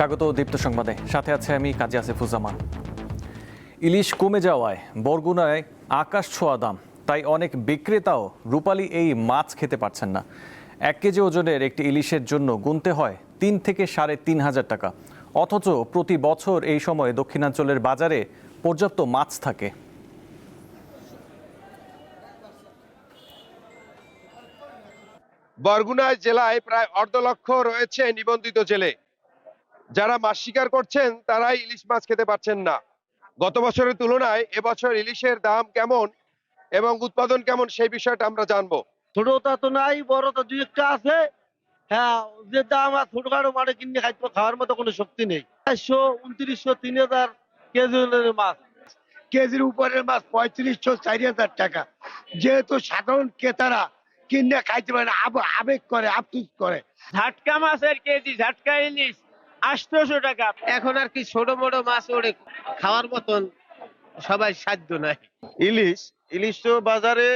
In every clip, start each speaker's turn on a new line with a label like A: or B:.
A: স্বাগত দীপ্ত সংবাদে, সাথে আছে আমি কাজী আসিফুজ্জামান। ইলিশ কমে যাওয়ায় বরগুনায় আকাশ ছোঁয়া দাম, তাই অনেক বিক্রেতাও রূপালী এই মাছ খেতে পারছেন না। 1 কেজি ওজনের একটি ইলিশের জন্য গুনতে হয় 3 থেকে 3,500 টাকা। অথচ প্রতি বছর এই সময় দক্ষিণাঞ্চলের বাজারে পর্যাপ্ত মাছ থাকে।
B: বরগুনা জেলায় প্রায় 1.5 লক্ষ রয়েছে নিবন্ধিত জেলে। যারা মাছ শিকার করছেন তারাই ইলিশ মাছ খেতে পারছেন না। গত বছরের তুলনায় এবছর ইলিশের দাম কেমন এবং উৎপাদন কেমন সেই বিষয়টা আমরা জানবো।
C: ছোটটা তো নাই, বড়টা দুই একটা আছে। হ্যাঁ, যে দাম আর ছোটখাটো মাঠে কিনে খাওয়ার মতো কোনো শক্তি নেই। 400, 2900, 3000 কেজি ওজনের মাছ।
D: কেজির উপরের মাছ 3500, 4000 টাকা। যেহেতু সাধারণ ক্রেতারা কিনে খাইতে পারে না, আবেগ করে, আফসোস করে।
E: ঝাটকা মাছের কেজি, ঝাটকা ইলিশ 800 টাকা। এখন আর কি ছোট বড় মাছ ওরে খাওয়ার মতন সবাই সাধ্য নাই।
F: ইলিশ তো বাজারে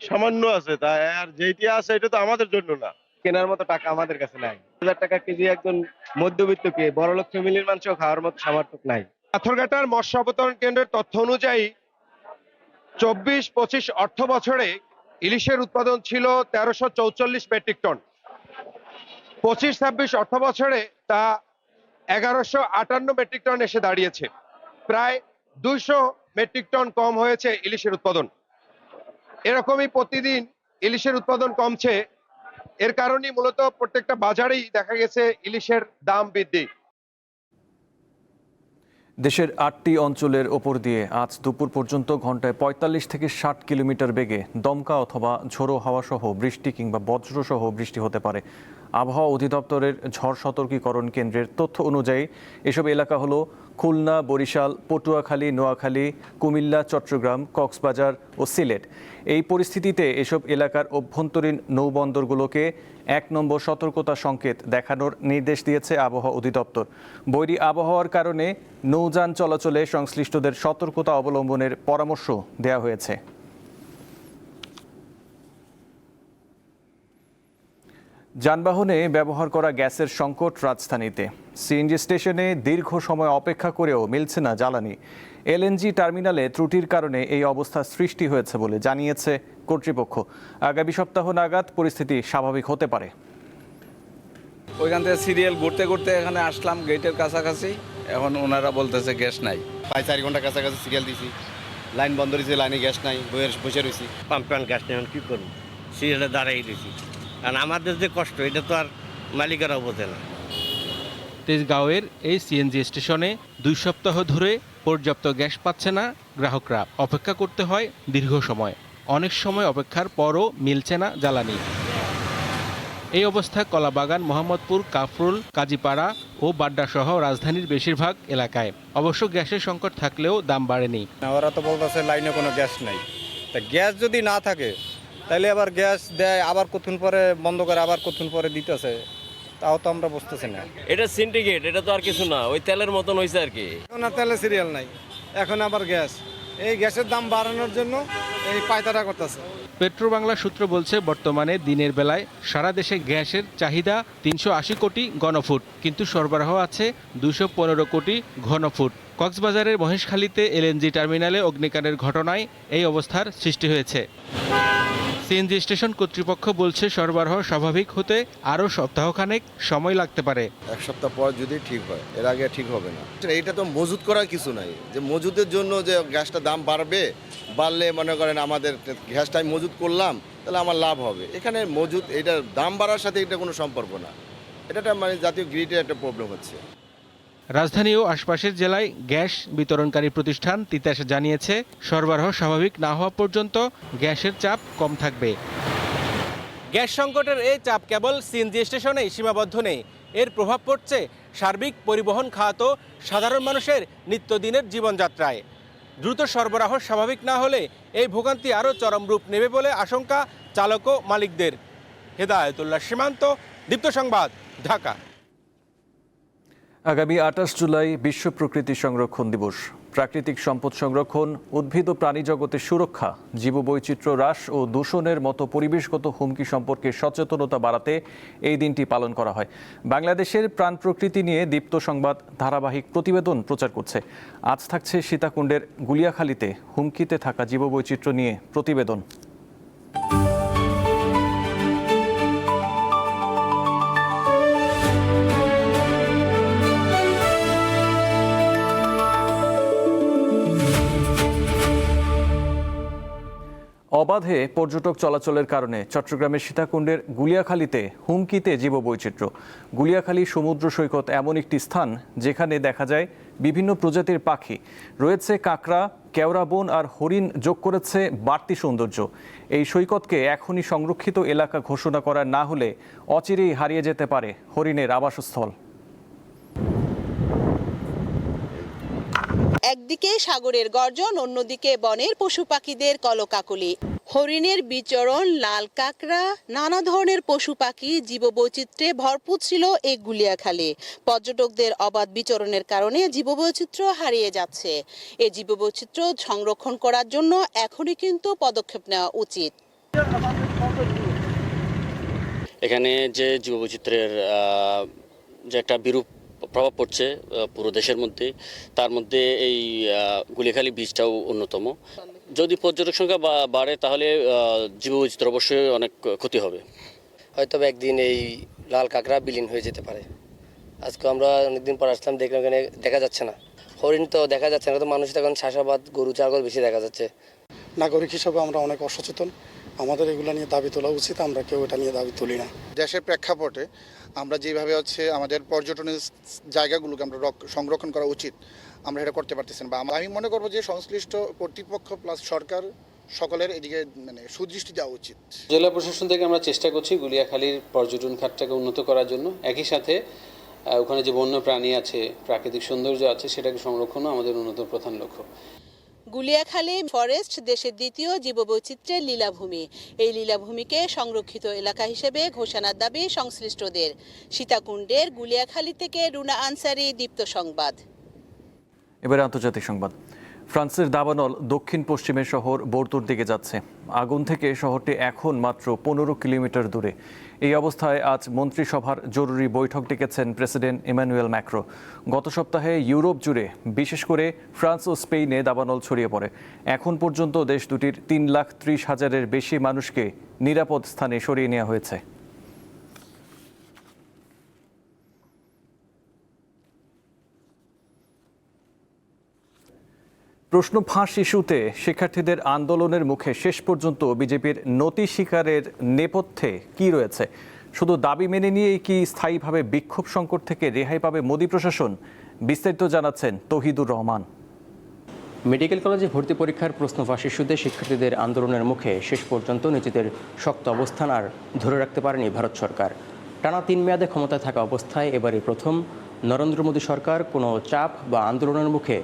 F: সামান্য আছে, তাই আর যেটি আছে এটা তো আমাদের জন্য না, কেনার মতো টাকা আমাদের কাছে নাই। 1000 টাকা কেজি একজন মধ্যবিত্তকে, বড়লোক ফ্যামিলির মানুষও খাওয়ার মতো সামর্থ্য নাই।
B: পাথরঘাটার মৎস্য অবতরণ কেন্দ্রের তথ্য অনুযায়ী 24-25 অর্থ বছরে ইলিশের উৎপাদন ছিল 1344 মেট্রিক টন। 25-26 অর্থ বছরে তা 1158 মেট্রিক টন এসে দাঁড়িয়েছে। প্রায় 200 মেট্রিক টন কম হয়েছে ইলিশের উৎপাদন। এরকমই প্রতিদিন ইলিশের উৎপাদন কমছে। এর কারণেই মূলত প্রত্যেকটা বাজারেই দেখা গেছে ইলিশের দাম বৃদ্ধি।
A: দেশের 8টি অঞ্চলের ওপর দিয়ে আজ দুপুর পর্যন্ত ঘন্টায় 45 থেকে 60 কিলোমিটার বেগে দমকা অথবা ঝোড়ো হাওয়া সহ বৃষ্টি কিংবা বজ্রসহ বৃষ্টি হতে পারে। আবহাওয়া অধিদপ্তরের ঝড় সতর্কীকরণ কেন্দ্রের তথ্য অনুযায়ী এসব এলাকা হলো খুলনা, বরিশাল, পটুয়াখালী, নোয়াখালী, কুমিল্লা, চট্টগ্রাম, কক্সবাজার ও সিলেট। এই পরিস্থিতিতে এসব এলাকার অভ্যন্তরীণ নৌবন্দরগুলোকে 1 নম্বর সতর্কতা সংকেত দেখানোর নির্দেশ দিয়েছে আবহাওয়া অধিদপ্তর। বৈরী আবহাওয়ার কারণে নৌযান চলাচলে সংশ্লিষ্টদের সতর্কতা অবলম্বনের পরামর্শ দেওয়া হয়েছে। যানবাহনে ব্যবহার করা গ্যাসের সংকট রাজধানীতে। সিএনজি স্টেশনে দীর্ঘ সময় অপেক্ষা করেও মিলছে না জ্বালানি। এলএনজি টার্মিনালে ত্রুটির কারণে এই অবস্থা সৃষ্টি হয়েছে বলে জানিয়েছে কর্তৃপক্ষ। আগামী সপ্তাহ নাগাদ পরিস্থিতি স্বাভাবিক হতে পারে।
G: ওইখান থেকে সিরিয়াল ঘুরতে ঘুরতে এখানে আসলাম গেটের কাছাকাছি, এখন ওনারা বলতেছে গ্যাস নাই।
F: 4 ঘন্টা কাছাকাছি সিরিয়াল দিছি, লাইন বন্ধ রয়েছে, লাইনে গ্যাস নাই, বসে রয়েছি।
H: পাম্পে গ্যাস নেই, কি করুন, সিরিয়ালে দাঁড়াই দিয়েছি। কারণ আমাদের যে কষ্ট, এটা তো আর মালিকেরাও বোঝে না।
I: তেজগাঁওয়ের এই সিএনজি স্টেশনে 2 সপ্তাহ ধরে পর্যাপ্ত গ্যাস পাচ্ছে না গ্রাহকরা। অপেক্ষা করতে হয় দীর্ঘ সময়। অনেক সময় অপেক্ষার পরও মিলছে না জ্বালানি। এই অবস্থায় কলাবাগান, মোহাম্মদপুর, কাফরুল, কাজীপাড়া ও বাড্ডা সহ রাজধানীর বেশিরভাগ এলাকায়। অবশ্য গ্যাসের সংকট থাকলেও দাম বাড়েনি।
F: ওরা তো বলতেছে লাইনে কোনো গ্যাস নাই। তা গ্যাস যদি না থাকে তাহলে আবার গ্যাস দেয়, আবার কতক্ষণ পরে বন্ধ করে, আবার কতক্ষণ পরে দিতেছে, তাও তো আমরা বুঝতেছি না।
H: এটা সিন্ডিকেট, এটা তো আর কিছু না, ওই তেলের মতন হয়েছে আর কি।
F: এখন আর তেলের সিরিয়াল নাই, এখন আবার গ্যাস। এই গ্যাসের দাম বাড়ানোর জন্য এই পায়তারা করতেছে।
I: পেট্রোবাংলা সূত্র বলছে, বর্তমানে দিনের বেলায় সারা দেশে গ্যাসের চাহিদা 380 কোটি ঘনফুট, কিন্তু সরবরাহ আছে 215 কোটি ঘনফুট। কক্সবাজারের মহেশখালীতে এলএনজি টার্মিনালে অগ্নিকাণ্ডের ঘটনায় এই অবস্থার সৃষ্টি হয়েছে। সিএনজি স্টেশন কর্তৃপক্ষ বলছে, সরবরাহ স্বাভাবিক হতে আরও সপ্তাহখানেক সময় লাগতে পারে।
J: 1 সপ্তাহ পর যদি ঠিক হয়, এর আগে ঠিক হবে না। এটা তো মজুত করার কিছু নাই, যে মজুদের জন্য যে গ্যাসটা দাম বাড়লে মনে করেন আমাদের গ্যাসটাই মজুত করলাম, তাহলে আমার লাভ হবে। এখানে মজুত, এটা দাম বাড়ার সাথে এটা কোনো সম্পর্ক না। এটা মানে জাতীয় গ্রিডের একটা প্রবলেম হচ্ছে।
I: রাজধানী ও আশপাশের জেলায় গ্যাস বিতরণকারী প্রতিষ্ঠান তিতাস জানিয়েছে, সরবরাহ স্বাভাবিক না হওয়া পর্যন্ত গ্যাসের চাপ কম থাকবে। গ্যাস সংকটের এই চাপ কেবল সিএনজি স্টেশনেই সীমাবদ্ধ নেই। এর প্রভাব পড়ছে সার্বিক পরিবহন খাত ও সাধারণ মানুষের নিত্যদিনের জীবনযাত্রায়। দ্রুত সরবরাহ স্বাভাবিক না হলে এই ভোগান্তি আরও চরম রূপ নেবে বলে আশঙ্কা চালক ও মালিকদের। হেদায়েতুল্লাহ সীমান্ত, দীপ্ত সংবাদ, ঢাকা।
A: আগামী 28 জুলাই বিশ্ব প্রকৃতি সংরক্ষণ দিবস। প্রাকৃতিক সম্পদ সংরক্ষণ, উদ্ভিদ ও প্রাণী জগতের সুরক্ষা, জীববৈচিত্র্য হ্রাস ও দূষণের মতো পরিবেশগত হুমকি সম্পর্কে সচেতনতা বাড়াতে এই দিনটি পালন করা হয়। বাংলাদেশের প্রাণ প্রকৃতি নিয়ে দীপ্ত সংবাদ ধারাবাহিক প্রতিবেদন প্রচার করছে। আজ থাকছে সীতাকুণ্ডের গুলিয়াখালীতে হুমকিতে থাকা জীববৈচিত্র্য নিয়ে প্রতিবেদন। অবাধে পর্যটক চলাচলের কারণে চট্টগ্রামের সীতাকুণ্ডের গুলিয়াখালীতে হুমকিতে জীববৈচিত্র্য। গুলিয়াখালী সমুদ্র সৈকত এমন একটি স্থান যেখানে দেখা যায় বিভিন্ন প্রজাতির পাখি রয়েছে। কাঁকড়া, কেওড়া বন আর হরিণ যোগ করেছে বাড়তি সৌন্দর্য। এই সৈকতকে এখনই সংরক্ষিত এলাকা ঘোষণা করা না হলে অচিরেই হারিয়ে যেতে পারে হরিণের আবাসস্থল।
K: একদিকে সাগরের গর্জন, অন্যদিকে বনের পশু পাখিদের কলকাকলি। হরিণের বিচরণ, লাল কাঁকড়া, নানা ধরনের পশু পাখি, জীববৈচিত্র্যে ভরপুর ছিল এই গুলিয়াখালী। পর্যটকদের অবাধ বিচরণের কারণে জীববৈচিত্র্য হারিয়ে যাচ্ছে। এই জীববৈচিত্র্য সংরক্ষণ করার জন্য এখনই কিন্তু পদক্ষেপ নেওয়া উচিত।
L: এখানে যে জীববৈচিত্র্যের যে একটা বিরূপ প্রভাব পড়ছে পুরো দেশের মধ্যে, তার মধ্যে এই গুলিয়াখালী বীচটাও অন্যতম। যদি পর্যটক সংখ্যা বাড়ে তাহলে জীববৈচিত্র্য অবশ্যই অনেক ক্ষতি হবে।
M: হয়তো একদিন এই লাল কাঁকড়া বিলীন হয়ে যেতে পারে। আজকে আমরা অনেকদিন পর আসলাম, দেখলাম এখানে দেখা যাচ্ছে না। হরিণ তো দেখা যাচ্ছে না, তো মানুষ এখন চাষাবাদ, গরু ছাগল বেশি দেখা যাচ্ছে।
N: নাগরিক হিসেবে আমরা অনেক অসচেতন, আমাদের এগুলো নিয়ে দাবি তোলা উচিত। আমরা কেউ এটা নিয়ে দাবি তুলি না।
O: দেশের প্রেক্ষাপটে আমরা যেভাবে আমাদের পর্যটনের জায়গাগুলোকে আমরা সংরক্ষণ করা উচিত, আমরা এটা করতে পারতেছি না। বা আমি মনে করবো যে সংশ্লিষ্ট কর্তৃপক্ষ প্লাস সরকার সকলের এদিকে সুদৃষ্টি দেওয়া উচিত।
P: জেলা প্রশাসন থেকে আমরা চেষ্টা করছি গুলিয়াখালীর পর্যটন খাতটাকে উন্নত করার জন্য। একই সাথে ওখানে যে বন্য প্রাণী আছে, প্রাকৃতিক সৌন্দর্য আছে, সেটাকে সংরক্ষণও আমাদের অন্যতম প্রধান লক্ষ্য।
K: গুলিয়াখালী ফরেস্ট দেশের দ্বিতীয় জীববৈচিত্র্যের লীলাভূমি। এই লীলাভূমিকে সংরক্ষিত এলাকা হিসেবে ঘোষণার দাবি সংশ্লিষ্টদের। সীতাকুণ্ডের গুলিয়াখালী থেকে রুনা আনসারি, দীপ্ত সংবাদ।
A: এবারে আন্তর্জাতিক সংবাদ। ফ্রান্সের দাবানল দক্ষিণ পশ্চিমের শহর বোর্দোর দিকে যাচ্ছে। আগুন থেকে শহরটি এখন মাত্র 15 কিলোমিটার দূরে। এই অবস্থায় আজ মন্ত্রিসভার জরুরি বৈঠক ডেকেছেন প্রেসিডেন্ট ইমানুয়েল ম্যাক্রো। গত সপ্তাহে ইউরোপ জুড়ে, বিশেষ করে ফ্রান্স ও স্পেনে দাবানল ছড়িয়ে পড়ে। এখন পর্যন্ত দেশ দুটির 3,30,000-এর বেশি মানুষকে নিরাপদ স্থানে সরিয়ে নেওয়া হয়েছে। প্রশ্ন ফাঁস ইস্যুতে শিক্ষার্থীদের আন্দোলনের মুখে শেষ পর্যন্ত বিজেপির নতি স্বীকারের নেপথ্যে কি রয়েছে? শুধু দাবি মেনে নিয়েই কি স্থায়ীভাবে বিক্ষোভ সংকট থেকে রেহাই পাবে মোদী প্রশাসন? বিস্তারিত জানাচ্ছেন তৌহিদুর রহমান।
Q: মেডিকেল কলেজে ভর্তি পরীক্ষার প্রশ্ন ফাঁস ইস্যুতে শিক্ষার্থীদের আন্দোলনের মুখে শেষ পর্যন্ত নিজেদের শক্ত অবস্থান আর ধরে রাখতে পারেনি ভারত সরকার। টানা 3 মেয়াদে ক্ষমতায় থাকা অবস্থায় এবারই প্রথম নরেন্দ্র মোদী সরকার কোনো চাপ বা আন্দোলনের মুখে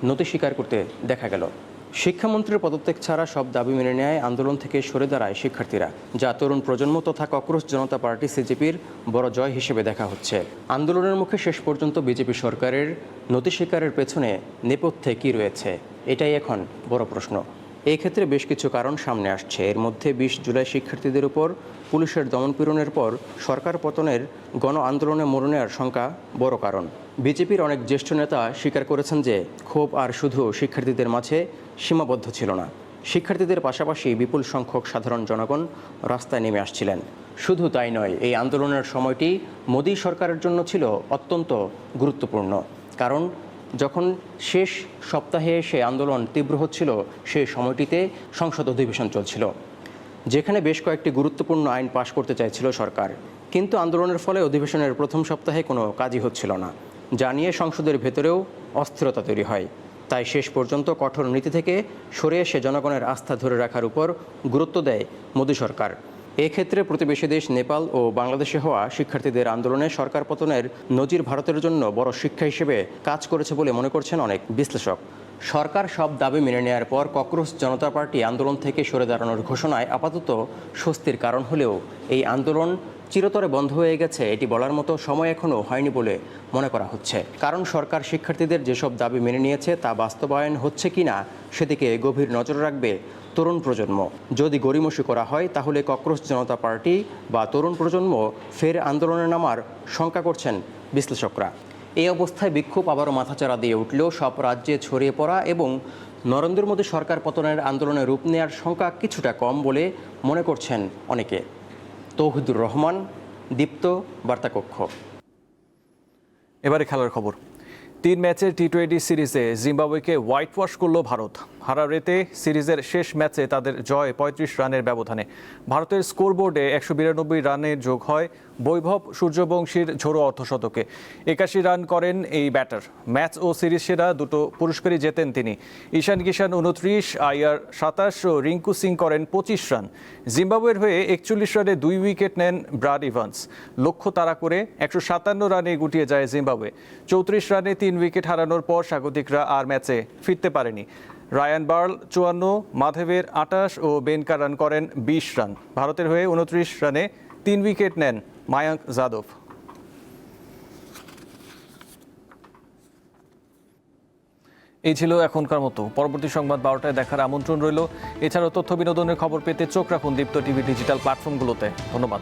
Q: নতি স্বীকার করতে দেখা গেল। শিক্ষামন্ত্রীর পদত্যাগ ছাড়া সব দাবি মেনে নেয় আন্দোলন থেকে সরে দাঁড়ায় শিক্ষার্থীরা, যা তরুণ প্রজন্ম তথা ককরোচ জনতা পার্টি সিজেপির বড় জয় হিসেবে দেখা হচ্ছে। আন্দোলনের মুখে শেষ পর্যন্ত বিজেপি সরকারের নতি স্বীকারের পেছনে নেপথ্যে কী রয়েছে, এটাই এখন বড় প্রশ্ন। এই ক্ষেত্রে বেশ কিছু কারণ সামনে আসছে। এর মধ্যে 20 জুলাই শিক্ষার্থীদের উপর পুলিশের দমনপীড়নের পর সরকার পতনের গণ আন্দোলনে মোড় নেওয়ার শঙ্কা বড় কারণ। বিজেপির অনেক জ্যেষ্ঠ নেতা স্বীকার করেছেন যে ক্ষোভ আর শুধু শিক্ষার্থীদের মাঝে সীমাবদ্ধ ছিল না। শিক্ষার্থীদের পাশাপাশি বিপুল সংখ্যক সাধারণ জনগণ রাস্তায় নেমে আসছিলেন। শুধু তাই নয়, এই আন্দোলনের সময়টি মোদী সরকারের জন্য ছিল অত্যন্ত গুরুত্বপূর্ণ। কারণ যখন শেষ সপ্তাহে সে আন্দোলন তীব্র হচ্ছিল, সেই সময়টিতে সংসদ অধিবেশন চলছিল, যেখানে বেশ কয়েকটি গুরুত্বপূর্ণ আইন পাশ করতে চাইছিল সরকার। কিন্তু আন্দোলনের ফলে অধিবেশনের প্রথম সপ্তাহে কোনো কাজই হচ্ছিল না, যা নিয়ে সংসদের ভেতরেও অস্থিরতা তৈরি হয়। তাই শেষ পর্যন্ত কঠোর নীতি থেকে সরে এসে জনগণের আস্থা ধরে রাখার উপর গুরুত্ব দেয় মোদী সরকার। এক্ষেত্রে প্রতিবেশী দেশ নেপাল ও বাংলাদেশে হওয়া শিক্ষার্থীদের আন্দোলনে সরকার পতনের নজির ভারতের জন্য বড় শিক্ষা হিসেবে কাজ করেছে বলে মনে করছেন অনেক বিশ্লেষক। সরকার সব দাবি মেনে নেওয়ার পর ককরোচ জনতা পার্টি আন্দোলন থেকে সরে দাঁড়ানোর ঘোষণায় আপাতত স্বস্তির কারণ হলেও এই আন্দোলন চিরতরে বন্ধ হয়ে গেছে এটি বলার মতো সময় এখনও হয়নি বলে মনে করা হচ্ছে। কারণ সরকার শিক্ষার্থীদের যেসব দাবি মেনে নিয়েছে তা বাস্তবায়ন হচ্ছে কিনা সেদিকে গভীর নজর রাখবে তরুণ প্রজন্ম। যদি গড়িমসি করা হয় তাহলে ককরোচ জনতা পার্টি বা তরুণ প্রজন্ম ফের আন্দোলনে নামার শঙ্কা করছেন বিশ্লেষকরা। এই অবস্থায় বিক্ষোভ আবারও মাথাচাড়া দিয়ে উঠলেও সব রাজ্যে ছড়িয়ে পড়া এবং নরেন্দ্র মোদী সরকার পতনের আন্দোলনে রূপ নেওয়ার শঙ্কা কিছুটা কম বলে মনে করছেন অনেকে। তৌহিদুর রহমান, দীপ্ত, বার্তাকক্ষ।
A: এবারে খেলার খবর। 3 ম্যাচের টি-20 সিরিজে জিম্বাবুয়েকে হোয়াইট ওয়াশ করল ভারত। হারারেতে সিরিজের শেষ ম্যাচে তাদের জয় 35 রানের ব্যবধানে। ভারতের স্কোরবোর্ডে 192 রানের যোগ হয় বৈভব সূর্যবংশীর ঝোড়ো অর্ধশতকে। 81 রান করেন এই ব্যাটার। ম্যাচ ও সিরিজ সেরা দুটো পুরস্কারই জেতেন তিনি। ঈশান কিষান 29, আইয়ার 27 ও রিঙ্কু সিং করেন 25 রান। জিম্বাবুয়ের হয়ে 41 রানে 2 উইকেট নেন ব্রাড ইভান্স। লক্ষ্য তাড়া করে 157 রানে গুটিয়ে যায় জিম্বাবুয়ে। 34 রানে 3 উইকেট হারানোর পর স্বাগতিকরা আর ম্যাচে ফিরতে পারেনি। রায়ান বার্ল 54, মাধবের 28 ও বেন কারান করেন 20 রান। ভারতের হয়ে 29 রানে 3 উইকেট নেন মায়াঙ্ক যাদব। এই ছিল এখনকার মতো। পরবর্তী সংবাদ 12টায় দেখার আমন্ত্রণ রইল। এছাড়াও তথ্য বিনোদনের খবর পেতে চোখ রাখুন দীপ্ত টিভি ডিজিটাল প্ল্যাটফর্মগুলোতে। ধন্যবাদ।